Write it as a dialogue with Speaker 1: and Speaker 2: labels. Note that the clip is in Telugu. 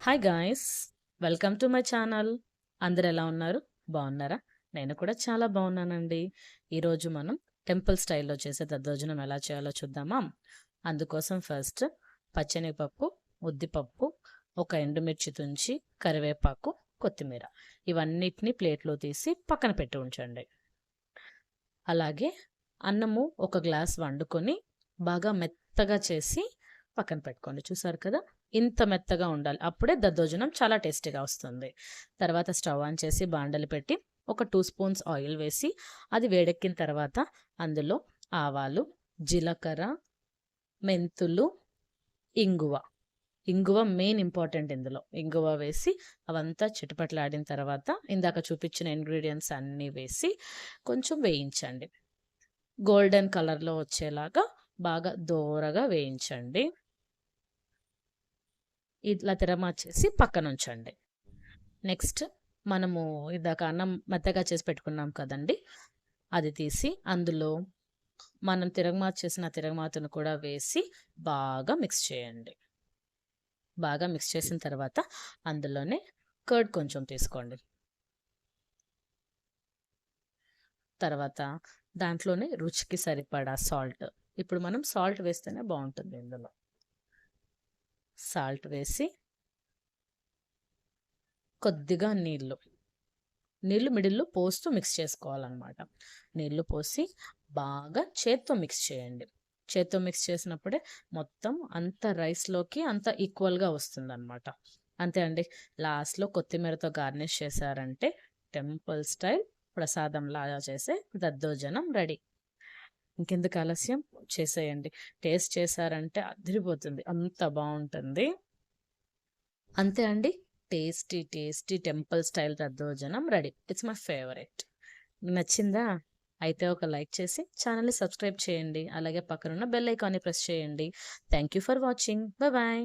Speaker 1: Hi guys! Welcome to my channel. అందరూ ఎలా ఉన్నారు? బాగున్నారా? నేను కూడా చాలా బాగున్నానండి. ఈరోజు మనం టెంపుల్ స్టైల్‌లో చేసే దద్దోజనం ఎలా చేయాలో చూద్దామా? అందుకోసం ఫస్ట్ పచ్చెనగపప్పు, ఉద్దిపప్పు, ఒక ఎండుమిర్చి తుంచి, కరివేపాకు, కొత్తిమీర ఇవన్నిటిని ప్లేట్‌లో తీసి పక్కన పెట్టి ఉంచండి. అలాగే అన్నము ఒక గ్లాస్ వండుకొని బాగా మెత్తగా చేసి పక్కన పెట్టుకోండి. చూసారు కదా! ఇంత మెత్తగా ఉండాలి. అప్పుడే దద్దోజనం చాలా టేస్టీగా వస్తుంది. తర్వాత స్టవ్ ఆన్ చేసి బాండలి పెట్టి ఒక 2 స్పూన్స్ ఆయిల్ వేసి అది వేడెక్కిన తర్వాత అందులో ఆవాలు, జీలకర్ర, మెంతులు, ఇంగువ. ఇంగువ మెయిన్ ఇంపార్టెంట్ ఇందులో. ఇంగువ వేసి అవంతా చిటపటలాడిన తర్వాత ఇందాక చూపించిన ఇంగ్రీడియెంట్స్ అన్నీ వేసి కొంచెం వేయించండి. గోల్డెన్ కలర్‌లో వచ్చేలాగా బాగా దోరగా వేయించండి. ఇట్లా తిరగమార్చేసి పక్కనుంచండి. నెక్స్ట్ మనము ఇందాక అన్నం మెత్తగా చేసి పెట్టుకున్నాం కదండీ! అది తీసి అందులో మనం తిరగమాత తిరగమాతను కూడా వేసి బాగా మిక్స్ చేయండి. బాగా మిక్స్ చేసిన తర్వాత అందులోనే కర్డ్ కొంచెం తీసుకోండి. తర్వాత దాంట్లోనే రుచికి సరిపడా సాల్ట్. ఇప్పుడు మనం సాల్ట్ వేస్తేనే బావుంటుంది ఇందులో. సాల్ట్ వేసి కొద్దిగా నీళ్ళు మిడిల్‌లో పోస్తూ మిక్స్ చేసుకోవాలనమాట. నీళ్ళు పోసి బాగా చేత్తో మిక్స్ చేయండి. చేత్తో మిక్స్ చేసినప్పుడే మొత్తం అంత రైస్‌లోకి అంత ఈక్వల్‌గా వస్తుందనమాట. అంతే అండి. లాస్ట్‌లో కొత్తిమీరతో గార్నిష్ చేశారంటే టెంపుల్ స్టైల్ ప్రసాదంలాగా చేసే దద్దోజనం రెడీ. ఇంకెందుకు ఆలస్యం చేసేయండి. టేస్ట్ చేశారంటే అదిరిపోతుంది. అంత బావుంటుంది. అంతే అండి. టేస్టీ టెంపుల్ స్టైల్ దద్దోజనం రెడీ. It's my favourite. నచ్చిందా? అయితే ఒక లైక్ చేసి ఛానెల్‌ని సబ్స్క్రైబ్ చేయండి. అలాగే పక్కనున్న బెల్ ఐకాన్‌ని ప్రెస్ చేయండి. Thank you for watching. Bye.